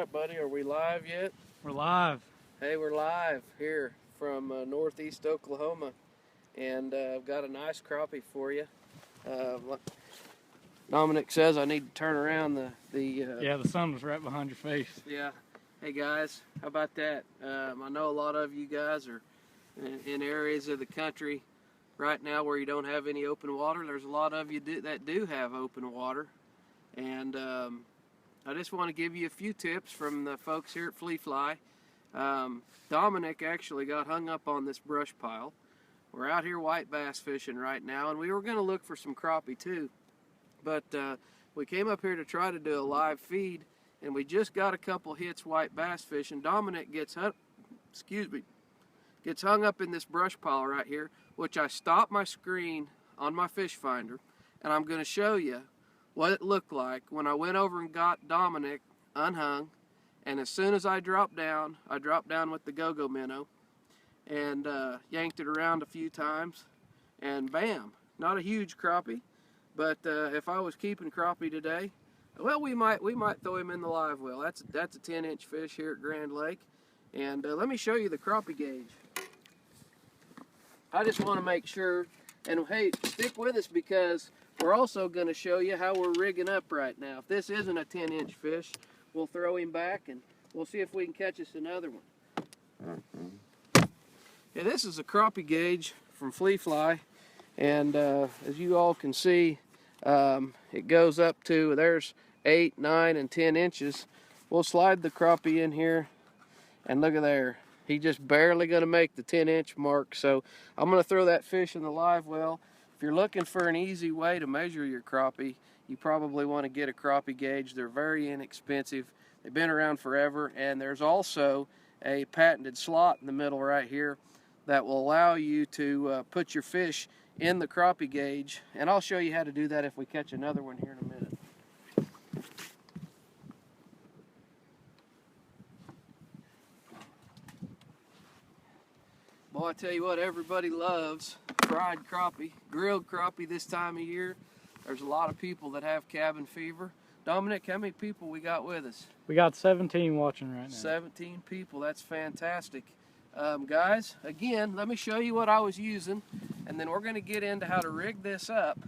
right, buddy. Are we live yet? We're live. Hey, we're live here from northeast Oklahoma, and I've got a nice crappie for you. Dominic says I need to turn around Yeah, the sun was right behind your face. Yeah. Hey guys, how about that? I know a lot of you guys are in areas of the country right now where you don't have any open water. There's a lot of you that do have open water, and I just want to give you a few tips from the folks here at Fle Fly. Dominic actually got hung up on this brush pile. We're out here white bass fishing right now, and we were going to look for some crappie too, but we came up here to try to do a live feed, and we just got a couple hits white bass fishing. Dominic gets hung up in this brush pile right here, which I stopped my screen on my fish finder, and I'm going to show you what it looked like when I went over and got Dominic unhung. And as soon as I dropped down with the go-go minnow and yanked it around a few times, and bam, not a huge crappie, but if I was keeping crappie today, well, we might throw him in the live well. That's a 10-inch fish here at Grand Lake, and let me show you the crappie gauge. I just want to make sure, and hey, stick with us because we're also going to show you how we're rigging up right now. If this isn't a 10-inch fish, we'll throw him back and we'll see if we can catch us another one. Yeah, this is a crappie gauge from Fle Fly, and as you all can see, it goes up to, there's 8, 9, and 10 inches. We'll slide the crappie in here, and look at there. He's just barely going to make the 10-inch mark, so I'm going to throw that fish in the live well. If you're looking for an easy way to measure your crappie, you probably want to get a crappie gauge. They're very inexpensive. They've been around forever, and there's also a patented slot in the middle right here that will allow you to put your fish in the crappie gauge, and I'll show you how to do that if we catch another one here in a minute. Boy, I tell you what, everybody loves fried crappie, grilled crappie this time of year. There's a lot of people that have cabin fever. Dominic, how many people we got with us? We got 17 watching right now. 17 people, that's fantastic. Guys, again, let me show you what I was using, and then we're going to get into how to rig this up,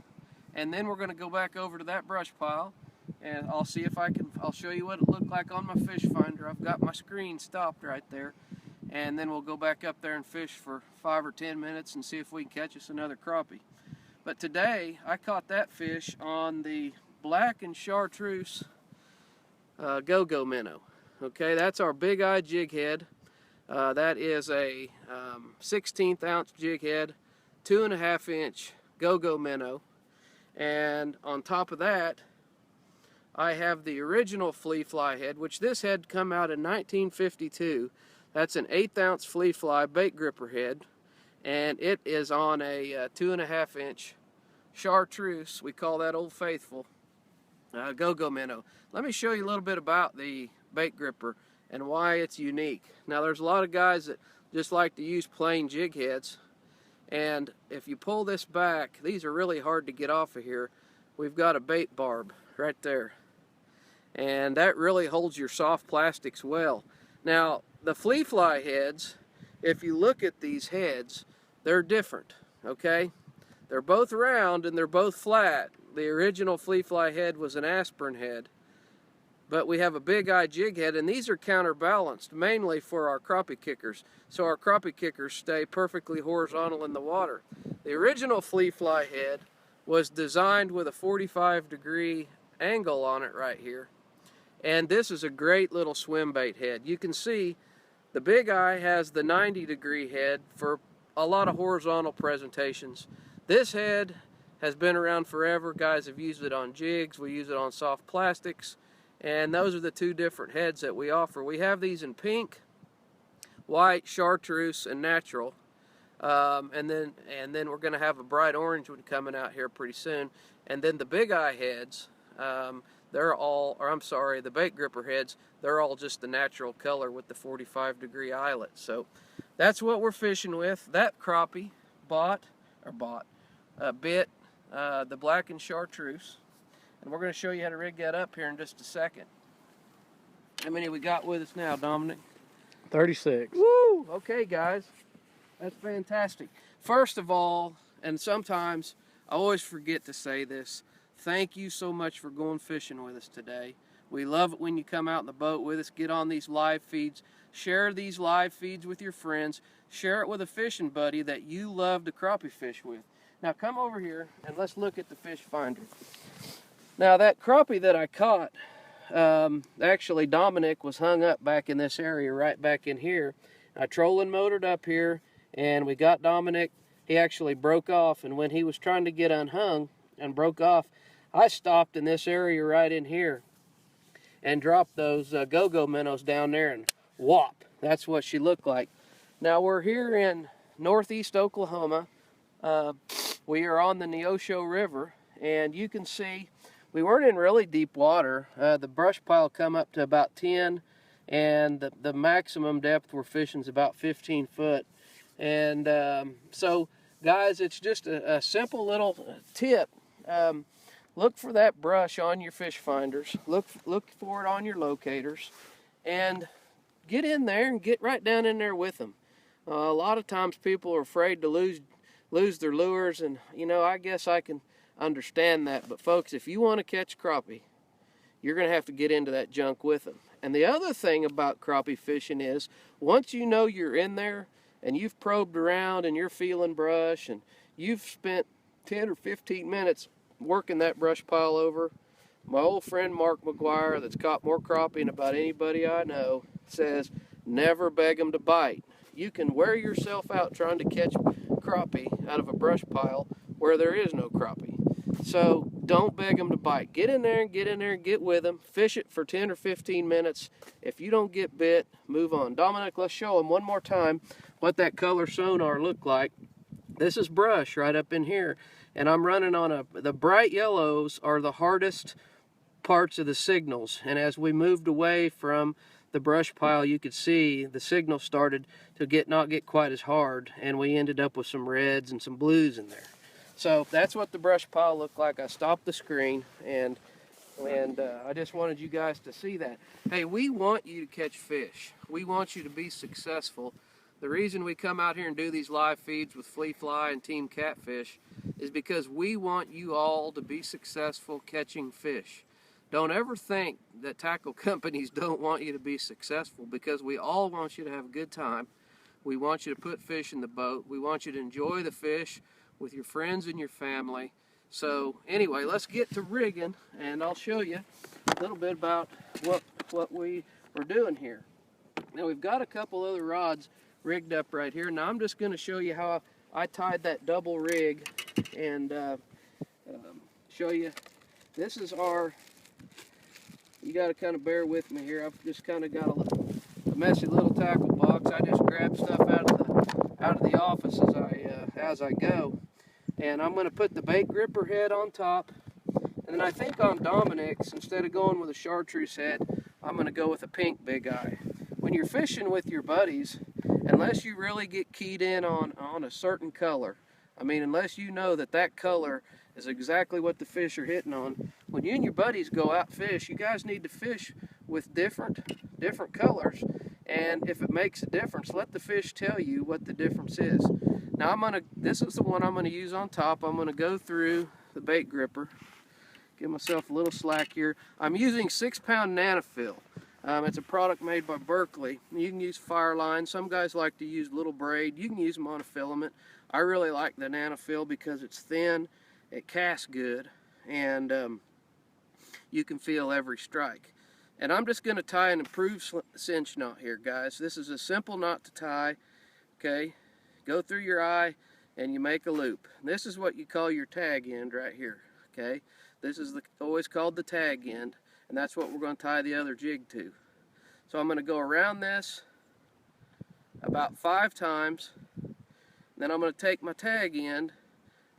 and then we're going to go back over to that brush pile, and I'll see if I'll show you what it looked like on my fish finder. I've got my screen stopped right there, and then we'll go back up there and fish for 5 or 10 minutes and see if we can catch us another crappie. But today, I caught that fish on the black and chartreuse go-go minnow. Okay, that's our big eye jig head. That is a 16th ounce jig head, 2.5 inch go-go minnow. And on top of that, I have the original Fle Fly head, which this head come out in 1952. That's an 1/8 ounce Fle Fly bait gripper head, and it is on a 2.5 inch chartreuse. We call that Old Faithful go-go minnow. Let me show you a little bit about the bait gripper and why it's unique. Now, there's a lot of guys that just like to use plain jig heads, and if you pull this back, these are really hard to get off of here. We've got a bait barb right there, and that really holds your soft plastics well. Now, the Fle Fly heads, if you look at these heads, they're different, okay? They're both round and they're both flat. The original Fle Fly head was an aspirin head, but we have a big eye jig head, and these are counterbalanced mainly for our crappie kickers, so our crappie kickers stay perfectly horizontal in the water. The original Fle Fly head was designed with a 45-degree angle on it right here, and this is a great little swim bait head. You can see the big eye has the 90-degree head for a lot of horizontal presentations. This head has been around forever. Guys have used it on jigs. We use it on soft plastics, and those are the two different heads that we offer. We have these in pink, white, chartreuse, and natural, and then we're going to have a bright orange one coming out here pretty soon. And then the big eye heads, the bait gripper heads, they're all just the natural color with the 45-degree eyelet. So that's what we're fishing with. That crappie bit the black and chartreuse, and we're going to show you how to rig that up here in just a second. How many we got with us now, Dominic? 36. Woo! Okay, guys. That's fantastic. First of all, and sometimes I always forget to say this, thank you so much for going fishing with us today. We love it when you come out in the boat with us, get on these live feeds, share these live feeds with your friends, share it with a fishing buddy that you love to crappie fish with. Now come over here and let's look at the fish finder. Now that crappie that I caught, actually Dominic was hung up back in this area, right back in here. I trolling motored up here and we got Dominic. He actually broke off, and when he was trying to get unhung and broke off, I stopped in this area right in here and dropped those go-go minnows down there, and whop, that's what she looked like. Now we're here in northeast Oklahoma. We are on the Neosho River, and you can see we weren't in really deep water. The brush pile come up to about 10, and the maximum depth we're fishing is about 15 foot. And so guys, it's just a simple little tip. Look for that brush on your fish finders. Look for it on your locators, and get in there and get right down in there with them. A lot of times people are afraid to lose their lures, and you know, I guess I can understand that. But folks, if you want to catch crappie, you're going to have to get into that junk with them. And the other thing about crappie fishing is, once you know you're in there and you've probed around and you're feeling brush and you've spent 10 or 15 minutes working that brush pile over, my old friend Mark McGuire, that's caught more crappie than about anybody I know, says never beg them to bite. You can wear yourself out trying to catch crappie out of a brush pile where there is no crappie. So don't beg them to bite. Get in there and get with them. Fish it for 10 or 15 minutes. If you don't get bit, move on. Dominic, let's show them one more time what that color sonar looked like. This is brush right up in here, and I'm running on the bright yellows are the hardest parts of the signals, and as we moved away from the brush pile, you could see the signal started to not get quite as hard, and we ended up with some reds and some blues in there. So that's what the brush pile looked like. I stopped the screen, and I just wanted you guys to see that. Hey, we want you to catch fish. We want you to be successful. The reason we come out here and do these live feeds with Fle Fly and Team Catfish is because we want you all to be successful catching fish. Don't ever think that tackle companies don't want you to be successful, because we all want you to have a good time. We want you to put fish in the boat. We want you to enjoy the fish with your friends and your family. So anyway, let's get to rigging, and I'll show you a little bit about what we are doing here. Now we've got a couple other rods rigged up right here. Now I'm just going to show you how I tied that double rig, and show you. This is our, you got to kind of bear with me here. I've just kind of got a messy little tackle box. I just grab stuff out of the office as I go. And I'm going to put the bait gripper head on top, and then I think on Dominic's, instead of going with a chartreuse head, I'm going to go with a pink big eye. When you're fishing with your buddies, unless you really get keyed in on a certain color, I mean, unless you know that color is exactly what the fish are hitting on, when you and your buddies go out fish, you guys need to fish with different colors, and if it makes a difference, let the fish tell you what the difference is. Now this is the one I'm going to use on top. I'm going to go through the bait gripper, give myself a little slack here. I'm using 6-pound Nanofill. It's a product made by Berkeley. You can use Fireline. Some guys like to use little braid. You can use them on a filament. I really like the Nanofill because it's thin, it casts good, and you can feel every strike. And I'm just going to tie an improved cinch knot here, guys. This is a simple knot to tie, okay? Go through your eye and you make a loop. This is what you call your tag end right here, okay? This is always called the tag end, and that's what we're going to tie the other jig to. So I'm going to go around this about 5 times, then I'm going to take my tag end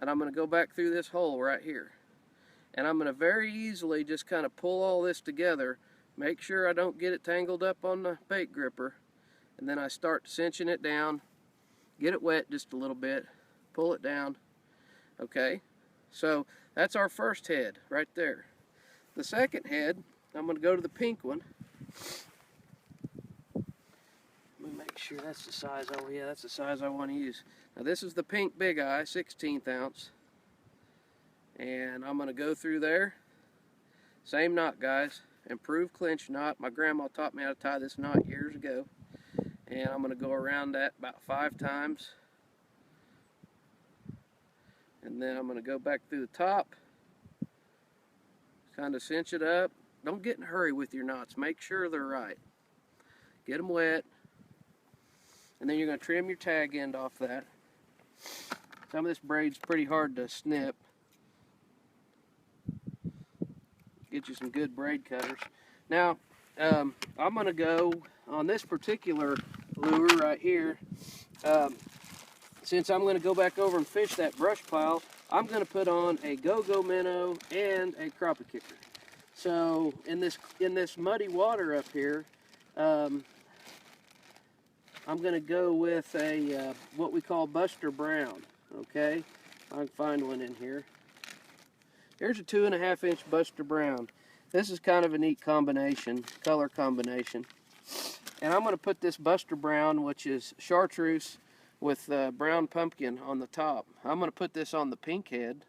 and I'm going to go back through this hole right here. And I'm going to very easily just kind of pull all this together, make sure I don't get it tangled up on the bait gripper, and then I start cinching it down. Get it wet just a little bit, pull it down, okay? So that's our first head right there. The second head, I'm going to go to the pink one, make sure that's the size. Oh yeah, that's the size I want to use. Now this is the pink big eye, 1/16 ounce. And I'm going to go through there. Same knot, guys. Improved clinch knot. My grandma taught me how to tie this knot years ago. And I'm going to go around that about 5 times. And then I'm going to go back through the top. Kind of cinch it up. Don't get in a hurry with your knots. Make sure they're right. Get them wet. And then you're going to trim your tag end off that. Some of this braid's pretty hard to snip. Get you some good braid cutters. Now, I'm going to go on this particular lure right here. Since I'm going to go back over and fish that brush pile, I'm going to put on a go-go minnow and a crappie kicker. So in this muddy water up here, I'm going to go with a what we call Buster Brown. Okay, I can find one in here. Here's a 2.5 inch Buster Brown. This is kind of a neat combination, color combination. And I'm going to put this Buster Brown, which is chartreuse with brown pumpkin on the top. I'm going to put this on the pink head.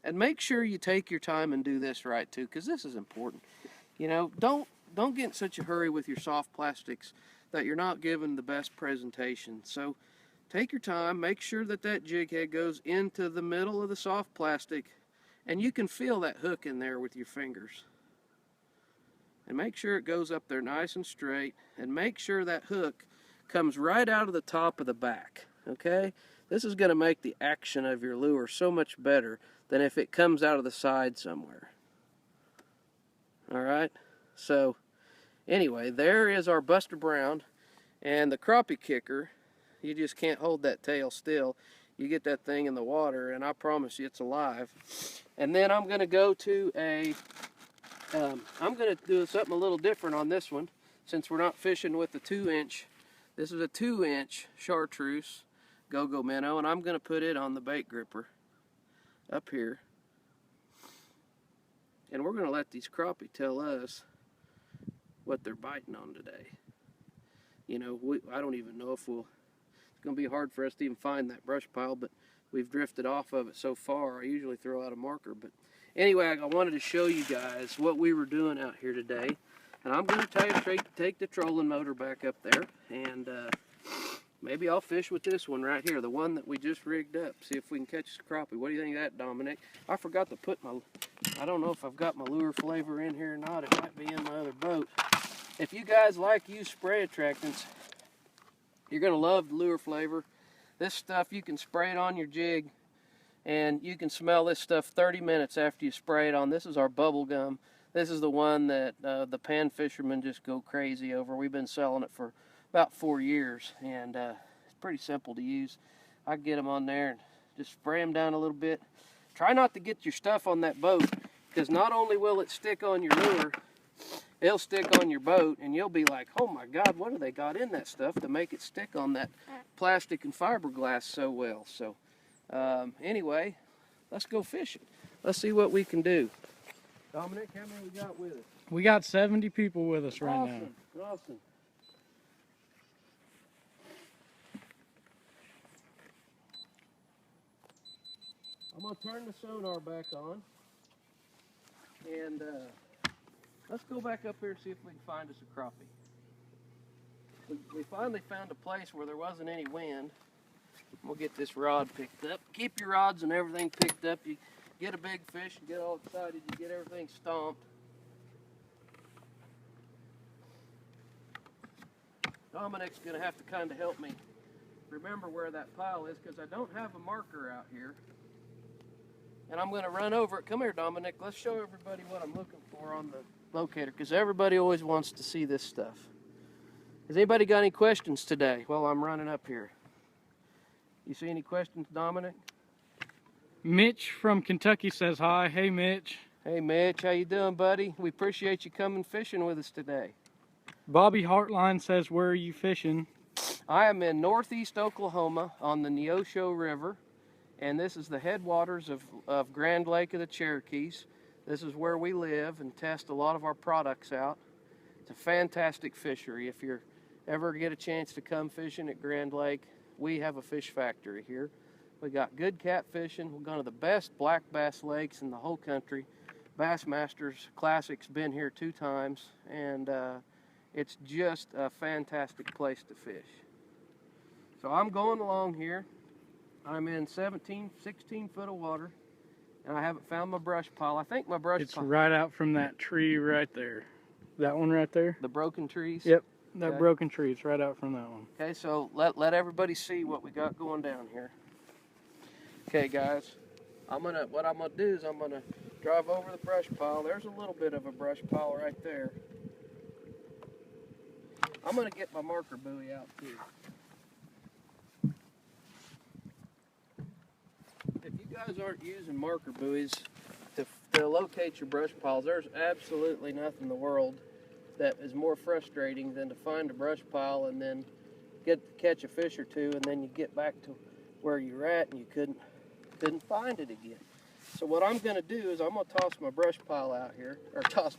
And make sure you take your time and do this right too, because this is important. You know, don't get in such a hurry with your soft plastics that you're not giving the best presentation. So take your time, make sure that that jig head goes into the middle of the soft plastic, and you can feel that hook in there with your fingers. And make sure it goes up there nice and straight, and make sure that hook comes right out of the top of the back, okay? This is going to make the action of your lure so much better than if it comes out of the side somewhere. Alright, so anyway, there is our Buster Brown, and the crappie kicker. You just can't hold that tail still. You get that thing in the water, and I promise you it's alive. And then I'm going to go to I'm going to do something a little different on this one, since we're not fishing with the 2-inch. This is a 2-inch chartreuse go-go minnow, and I'm going to put it on the bait gripper up here. And we're going to let these crappie tell us what they're biting on today. You know, I don't even know if it's going to be hard for us to even find that brush pile, but we've drifted off of it so far. I usually throw out a marker, but anyway, I wanted to show you guys what we were doing out here today. And I'm going to take the trolling motor back up there, and maybe I'll fish with this one right here, the one that we just rigged up, see if we can catch a crappie. What do you think of that, Dominic? I forgot to put I don't know if I've got my lure flavor in here or not. It might be in my other boat. If you guys like use spray attractants, you're going to love the lure flavor. This stuff, you can spray it on your jig, and you can smell this stuff 30 minutes after you spray it on. This is our bubble gum. This is the one that the pan fishermen just go crazy over. We've been selling it for about 4 years, and it's pretty simple to use. I get them on there and just spray them down a little bit. Try not to get your stuff on that boat, because not only will it stick on your lure, it'll stick on your boat, and you'll be like, oh my God, what have they got in that stuff to make it stick on that plastic and fiberglass so well? So anyway, let's go fishing. Let's see what we can do. Dominic, how many we got with us? We got 70 people with us right now. Awesome. I'm going to turn the sonar back on, and let's go back up here and see if we can find us a crappie. We finally found a place where there wasn't any wind. We'll get this rod picked up. Keep your rods and everything picked up. You get a big fish, you get all excited, you get everything stomped. Dominic's going to have to kind of help me remember where that pile is, because I don't have a marker out here. And I'm going to run over it. Come here, Dominic. Let's show everybody what I'm looking for on the locator, because everybody always wants to see this stuff. Has anybody got any questions today while I'm running up here? You see any questions, Dominic? Mitch from Kentucky says hi. Hey, Mitch. Hey, Mitch. How you doing, buddy? We appreciate you coming fishing with us today. Bobby Hartline says, where are you fishing? I am in northeast Oklahoma on the Neosho River, and this is the headwaters of Grand Lake of the Cherokees. This is where we live and test a lot of our products out. It's a fantastic fishery. If you're ever get a chance to come fishing at Grand Lake, we have a fish factory here. We got good catfishing. We're one of the best black bass lakes in the whole country. Bassmasters Classic's been here 2 times, and it's just a fantastic place to fish. So I'm going along here. I'm in 16 foot of water, and I haven't found my brush pile. I think my brush pile... It's right out from that tree right there. That one right there? The broken trees? Yep, that okay. broken tree. It's right out from that one. Okay, so let everybody see what we got going down here. Okay, guys, what I'm gonna do is I'm gonna drive over the brush pile. There's a little bit of a brush pile right there. I'm gonna get my marker buoy out too. If you guys aren't using marker buoys to locate your brush piles, there's absolutely nothing in the world that is more frustrating than to find a brush pile and then catch a fish or two, and then you get back to where you're at and you couldn't find it again. So what I'm going to do is I'm going to toss my brush pile out here, or toss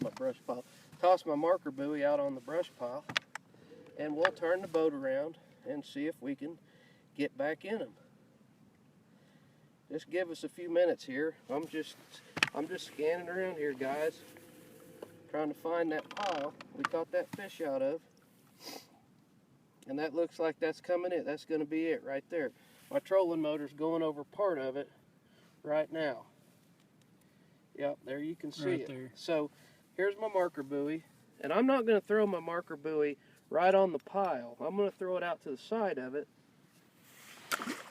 my marker buoy out on the brush pile, and we'll turn the boat around and see if we can get back in them. Just give us a few minutes here. I'm just scanning around here, guys, trying to find that pile we caught that fish out of. And that looks like that's coming in. That's going to be it right there. My trolling motor's going over part of it right now. Yep, there you can see it. There. So here's my marker buoy, and I'm not going to throw my marker buoy right on the pile. I'm going to throw it out to the side of it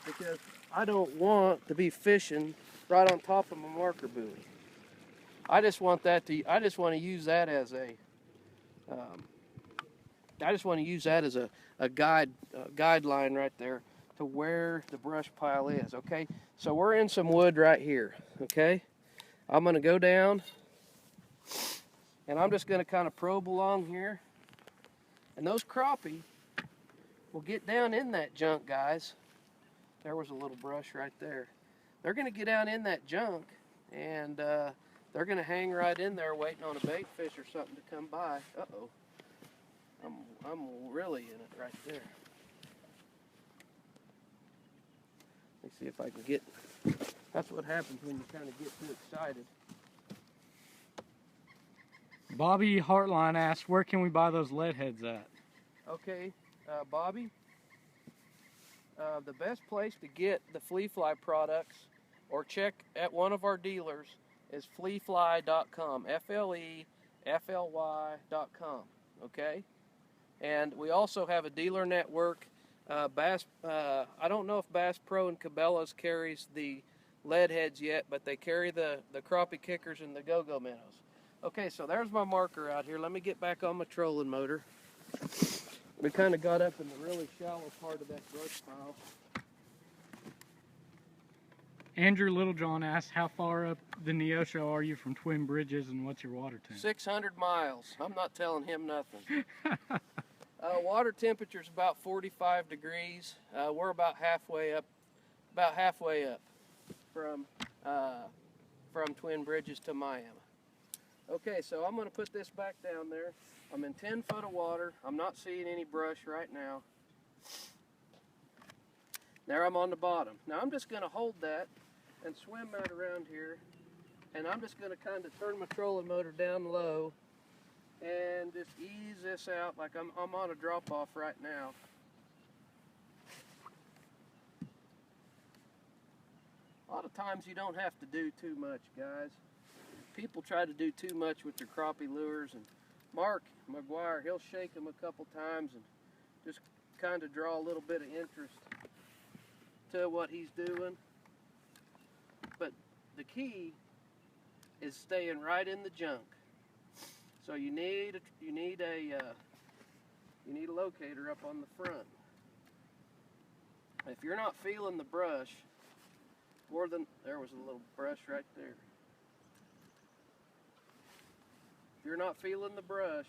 because I don't want to be fishing right on top of my marker buoy. I just want to use that as a guideline right there to where the brush pile is. Okay, so we're in some wood right here. Okay, I'm going to go down, and I'm just going to kind of probe along here, and those crappie will get down in that junk, guys. There was a little brush right there. They're going to get down in that junk, and they're going to hang right in there waiting on a bait fish or something to come by. Uh-oh. I'm really in it right there. Let's see if I can get... That's what happens when you kind of get too excited. Bobby Hartline asked, where can we buy those lead heads at? Okay, Bobby, the best place to get the Fle Fly products or check at one of our dealers is flefly.com, FLEFLY.com, okay? And we also have a dealer network. I don't know if Bass Pro and Cabela's carries the lead heads yet, but they carry the crappie kickers and the go-go minnows. Okay, so there's my marker out here. Let me get back on my trolling motor. We kind of got up in the really shallow part of that brush pile. Andrew Littlejohn asked, how far up the Neosho are you from Twin Bridges, and what's your water temp? 600 miles. I'm not telling him nothing. Water temperature is about 45 degrees. We're about halfway up from Twin Bridges to Miami. Okay, so I'm going to put this back down there. I'm in 10 foot of water. I'm not seeing any brush right now. There I'm on the bottom. Now I'm just going to hold that and swim out around here, and I'm just going to kind of turn my trolling motor down low and just ease this out like I'm on a drop off right now. A lot of times you don't have to do too much, guys. People try to do too much with their crappie lures, and Mark McGuire, he'll shake them a couple times and just kind of draw a little bit of interest to what he's doing. But the key is staying right in the junk. So you need a locator up on the front. If you're not feeling the brush, there was a little brush right there. If you're not feeling the brush,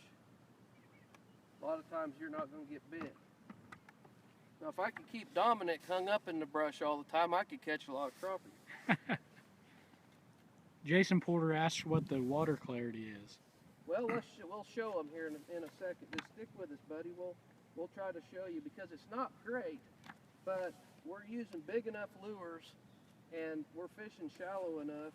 a lot of times you're not going to get bit. Now, if I could keep Dominic hung up in the brush all the time, I could catch a lot of crappie. Jason Porter asked what the water clarity is. Well, we'll show them here in a second. Just stick with us, buddy. we'll try to show you, because it's not great, but we're using big enough lures and we're fishing shallow enough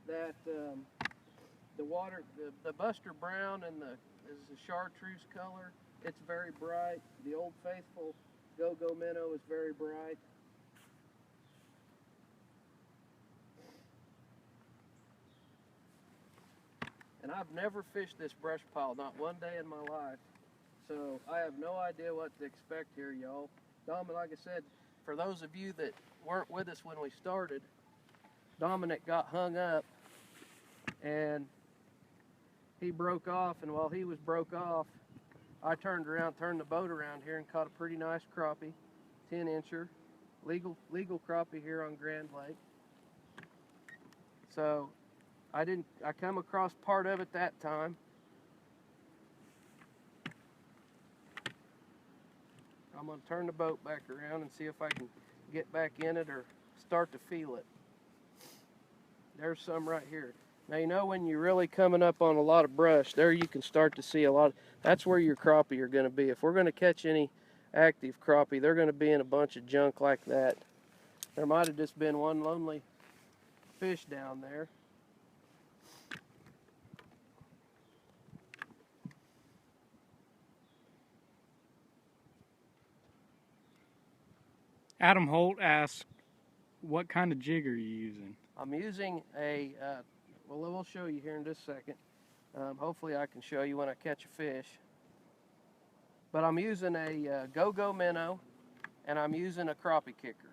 that the water, the Buster Brown and is the chartreuse color. It's very bright. The Old Faithful Go-Go Minnow is very bright. And I've never fished this brush pile, not one day in my life. So I have no idea what to expect here, y'all. Dominic, like I said, for those of you that weren't with us when we started, Dominic got hung up and he broke off, and while he was broke off, I turned the boat around here and caught a pretty nice crappie, 10-incher, legal crappie here on Grand Lake. So I come across part of it that time. I'm going to turn the boat back around and see if I can get back in it or start to feel it. There's some right here. Now, you know when you're really coming up on a lot of brush, there you can start to see a lot. That's where your crappie are going to be. If we're going to catch any active crappie, they're going to be in a bunch of junk like that. There might have just been one lonely fish down there. Adam Holt asks, what kind of jig are you using? I'm using a, well, we'll show you here in just a second. Hopefully I can show you when I catch a fish. But I'm using a Go-Go Minnow, and I'm using a crappie kicker.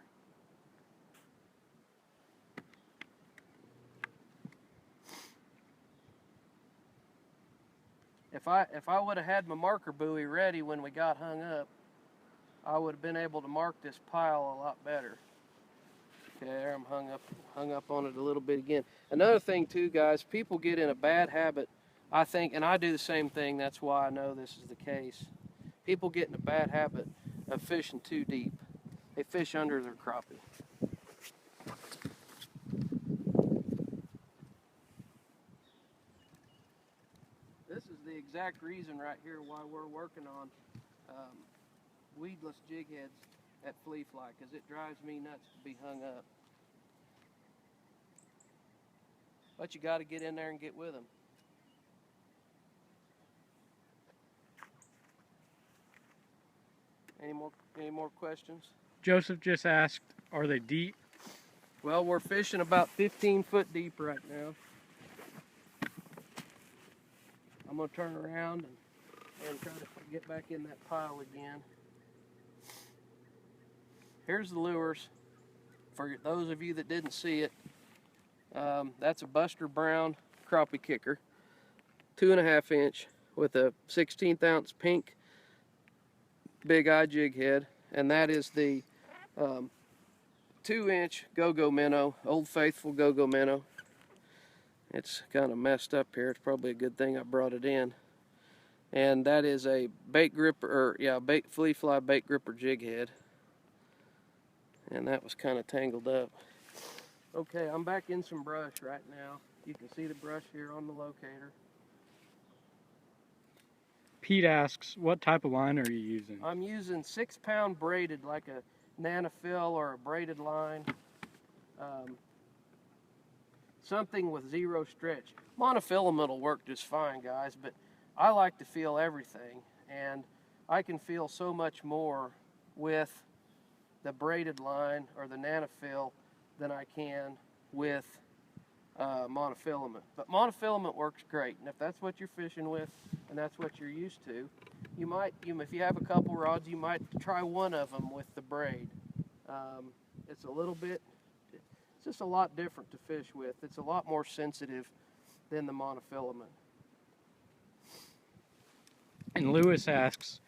If I would have had my marker buoy ready when we got hung up, I would have been able to mark this pile a lot better. Okay, there, I'm hung up on it a little bit again. Another thing too, guys, people get in a bad habit, I think, and I do the same thing, that's why I know this is the case. People get in a bad habit of fishing too deep. They fish under their crappie. This is the exact reason right here why we're working on weedless jig heads at Fle Fly, because it drives me nuts to be hung up. But you got to get in there and get with them. Any more questions? Joseph just asked, are they deep? Well, we're fishing about 15 foot deep right now. I'm going to turn around and try to get back in that pile again. Here's the lures for those of you that didn't see it. That's a Buster Brown crappie kicker, 2.5 inch with a 16th ounce pink big eye jig head, and that is the 2-inch Go-Go Minnow, Old Faithful Go-Go Minnow. It's kind of messed up here. It's probably a good thing I brought it in. And that is a bait gripper, Fle Fly bait gripper jig head. And that was kind of tangled up. Okay, I'm back in some brush right now. You can see the brush here on the locator. Pete asks, what type of line are you using? I'm using 6-pound braided, like a nanofill or a braided line. Something with 0 stretch. Monofilament will work just fine, guys, but I like to feel everything, and I can feel so much more with the braided line or the nanofill than I can with monofilament. But monofilament works great, and if that's what you're fishing with and that's what you're used to, you might, if you have a couple rods, you might try one of them with the braid. It's a little bit, it's just a lot different to fish with. It's a lot more sensitive than the monofilament. And Lewis asks,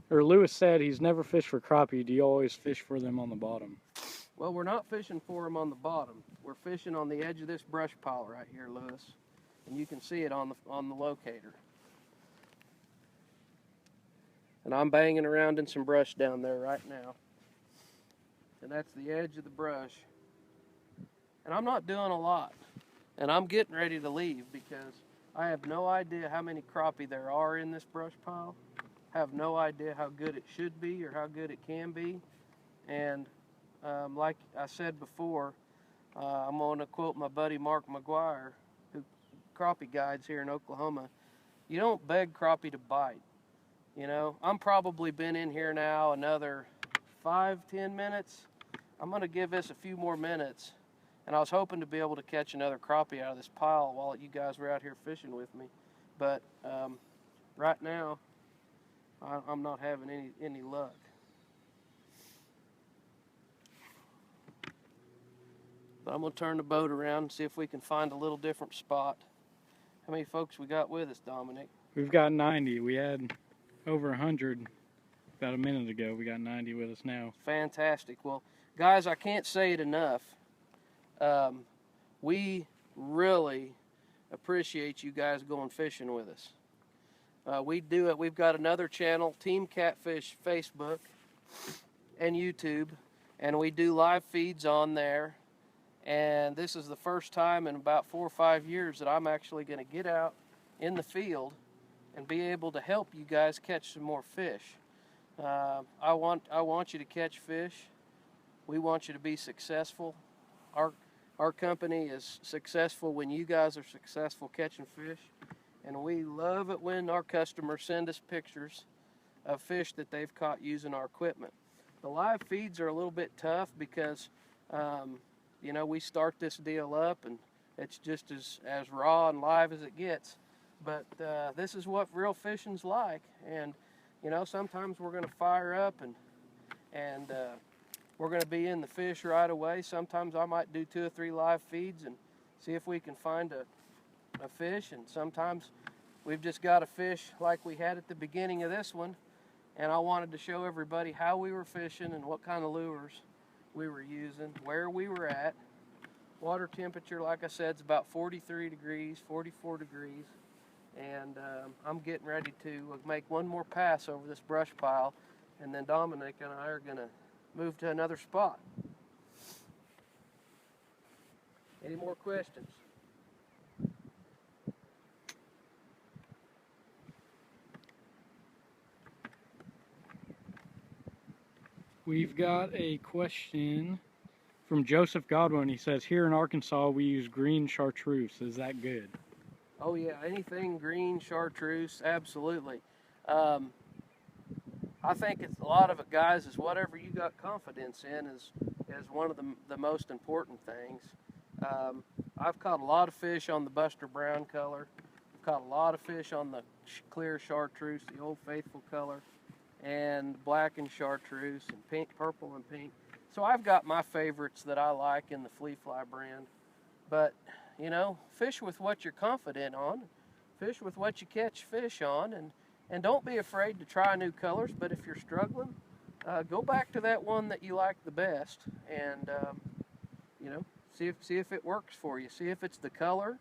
or Lewis said he's never fished for crappie. Do you always fish for them on the bottom? Well, we're not fishing for them on the bottom. We're fishing on the edge of this brush pile right here, Lewis. And you can see it on the locator. And I'm banging around in some brush down there right now. And that's the edge of the brush. And I'm not doing a lot. And I'm getting ready to leave because I have no idea how many crappie there are in this brush pile. Have no idea how good it should be or how good it can be. And like I said before, I'm going to quote my buddy Mark McGuire, who crappie guides here in Oklahoma. You don't beg crappie to bite. You know, I'm probably been in here now another 5-10 minutes. I'm going to give this a few more minutes, and I was hoping to be able to catch another crappie out of this pile while you guys were out here fishing with me. But right now, I'm not having any luck. But I'm going to turn the boat around and see if we can find a little different spot. How many folks we got with us, Dominic? We've got 90. We had over 100 about a minute ago. We got 90 with us now. Fantastic. Well, guys, I can't say it enough. We really appreciate you guys going fishing with us. We do it. We've got another channel, Team Catfish, Facebook and YouTube, and we do live feeds on there. And this is the first time in about 4 or 5 years that I'm actually going to get out in the field and be able to help you guys catch some more fish. I want you to catch fish. We want you to be successful. Our company is successful when you guys are successful catching fish, and we love it when our customers send us pictures of fish that they've caught using our equipment. The live feeds are a little bit tough because you know, we start this deal up and it's just as raw and live as it gets. But this is what real fishing's like. And you know, sometimes we're going to fire up and we're going to be in the fish right away. Sometimes I might do 2 or 3 live feeds and see if we can find a fish. And sometimes we've just got a fish like we had at the beginning of this one. And I wanted to show everybody how we were fishing and what kind of lures we were using, where we were at. Water temperature, like I said, is about 43 degrees, 44 degrees. And I'm getting ready to make one more pass over this brush pile, and then Dominic and I are going to move to another spot. Any more questions? We've got a question from Joseph Godwin. He says, here in Arkansas we use green chartreuse. Is that good? Oh yeah, anything green, chartreuse, absolutely. I think it's a lot of it, guys, is whatever you got confidence in is one of the most important things. I've caught a lot of fish on the Buster Brown color. I've caught a lot of fish on the clear chartreuse, the Old Faithful color, and black and chartreuse, and pink, purple and pink. So I've got my favorites that I like in the Fle Fly brand. But, you know, fish with what you're confident on, fish with what you catch fish on, and don't be afraid to try new colors. But if you're struggling, go back to that one that you like the best, and you know, see if it works for you. See if it's the color,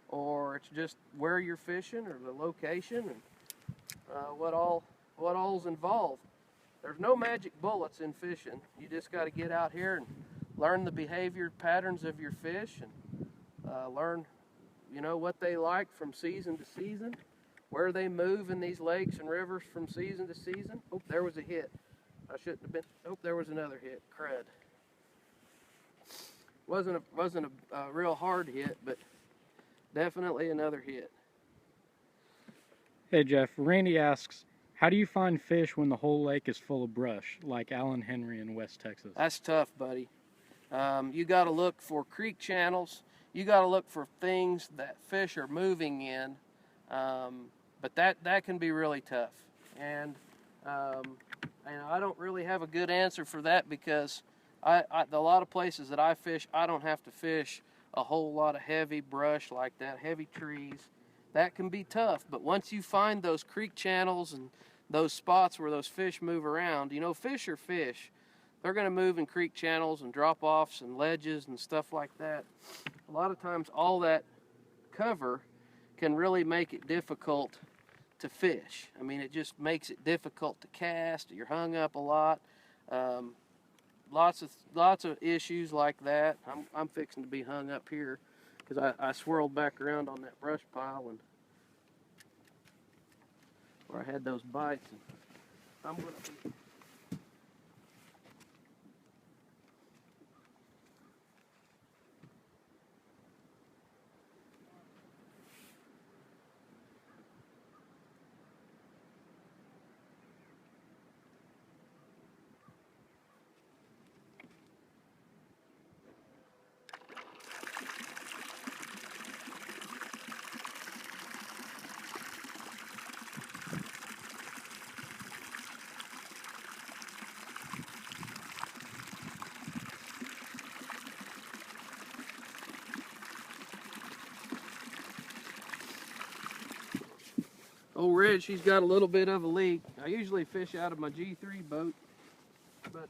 or it's just where you're fishing, or the location, and what all's involved. There's no magic bullets in fishing. You just got to get out here and learn the behavior patterns of your fish, and learn, you know, what they like from season to season, where they move in these lakes and rivers from season to season. Oh, there was a hit. I shouldn't have been. Oh, there was another hit. Crud. Wasn't a real hard hit, but definitely another hit. Hey Jeff, Randy asks, how do you find fish when the whole lake is full of brush, like Allen Henry in West Texas? That's tough, buddy. You got to look for creek channels. You got to look for things that fish are moving in. But that can be really tough. And I don't really have a good answer for that, because a lot of places that I fish, I don't have to fish a whole lot of heavy brush like that, heavy trees. That can be tough. But once you find those creek channels and those spots where those fish move around, you know, fish are fish. They're going to move in creek channels and drop-offs and ledges and stuff like that. A lot of times all that cover can really make it difficult to fish. I mean, it just makes it difficult to cast. You're hung up a lot. Lots of issues like that. I'm fixing to be hung up here because I swirled back around on that brush pile, and where I had those bites. And I'm going to be Old Red, she's got a little bit of a leak. I usually fish out of my G3 boat, but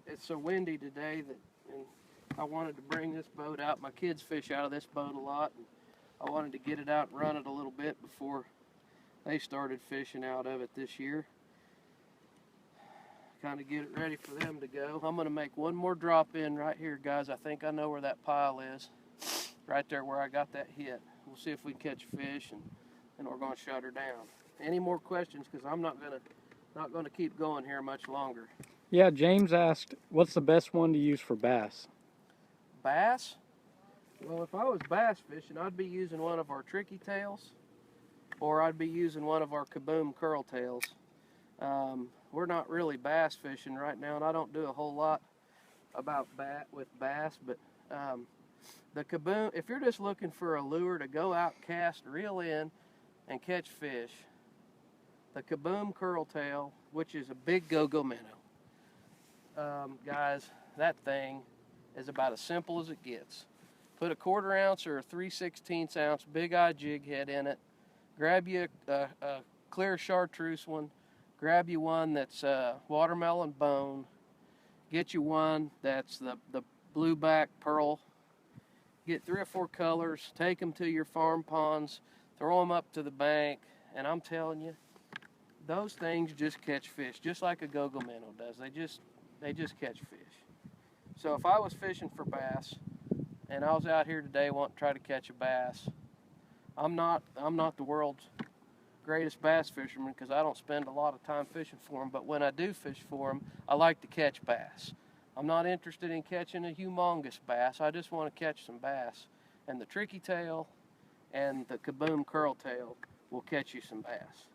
it's so windy today that I wanted to bring this boat out. My kids fish out of this boat a lot, and I wanted to get it out and run it a little bit before they started fishing out of it this year. Kind of get it ready for them to go. I'm going to make one more drop in right here, guys. I think I know where that pile is. Right there where I got that hit. We'll see if we catch fish, and we're going to shut her down. Any more questions? Because I'm not going to keep going here much longer. Yeah, James asked, what's the best one to use for bass? Bass? Well, if I was bass fishing, I'd be using one of our tricky tails, or I'd be using one of our kaboom curl tails. We're not really bass fishing right now, and I don't do a whole lot about with bass, but the kaboom, if you're just looking for a lure to go out, cast, reel in, and catch fish, the kaboom curl tail, which is a big go-go minnow, guys, that thing is about as simple as it gets. Put a 1/4 ounce or a 3/16 ounce big eye jig head in it. Grab you a clear chartreuse one. Grab you one that's watermelon bone. Get you one that's the blueback pearl. Get 3 or 4 colors. Take them to your farm ponds. Throw them up to the bank. And I'm telling you, those things just catch fish, just like a go-go minnow does. They just catch fish. So if I was fishing for bass, and I was out here today wanting to try to catch a bass, I'm not the world's greatest bass fisherman because I don't spend a lot of time fishing for them, but when I do fish for them, I like to catch bass. I'm not interested in catching a humongous bass. I just want to catch some bass. And the tricky tail and the kaboom curl tail will catch you some bass.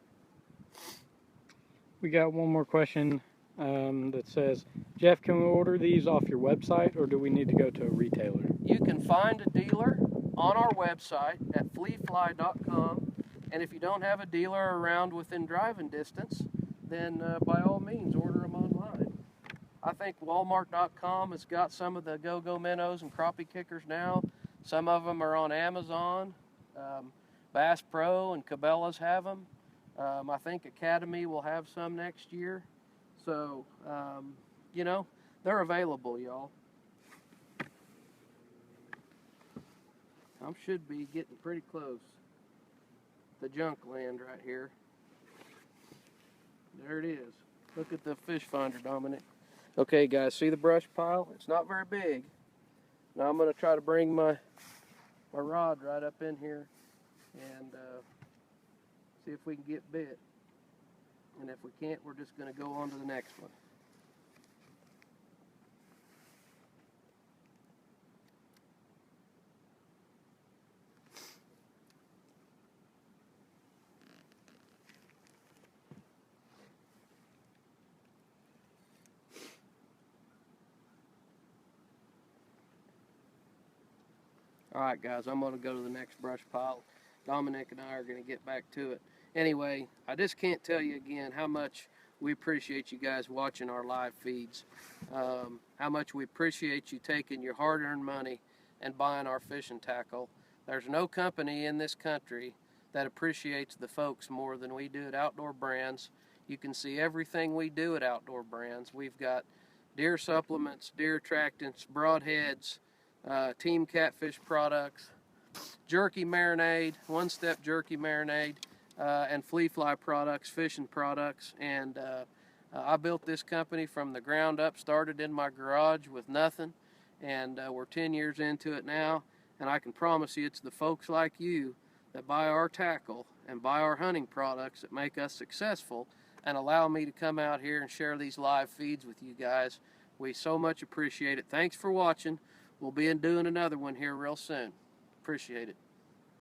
We got one more question that says, Jeff, can we order these off your website, or do we need to go to a retailer? You can find a dealer on our website at flefly.com, and if you don't have a dealer around within driving distance, then by all means order them online. I think Walmart.com has got some of the go-go minnows and crappie kickers now. Some of them are on Amazon. Bass Pro and Cabela's have them. I think Academy will have some next year. So, you know, they're available, y'all. I should be getting pretty close to junk land right here. There it is. Look at the fish finder, Dominic. Okay, guys, see the brush pile? It's not very big. Now I'm going to try to bring my rod right up in here and see if we can get bit. And if we can't, we're just going to go on to the next one. Alright guys, I'm going to go to the next brush pile. Dominic and I are going to get back to it. Anyway, I just can't tell you again how much we appreciate you guys watching our live feeds. How much we appreciate you taking your hard-earned money and buying our fishing tackle. There's no company in this country that appreciates the folks more than we do at Outdoor Brands. You can see everything we do at Outdoor Brands. We've got deer supplements, deer attractants, broadheads, Team Catfish products, jerky marinade, one-step jerky marinade, and Fle Fly products, fishing products. And I built this company from the ground up, started in my garage with nothing, and we're 10 years into it now. And I can promise you it's the folks like you that buy our tackle and buy our hunting products that make us successful and allow me to come out here and share these live feeds with you guys. We so much appreciate it. Thanks for watching. We'll be doing another one here real soon. Appreciate it.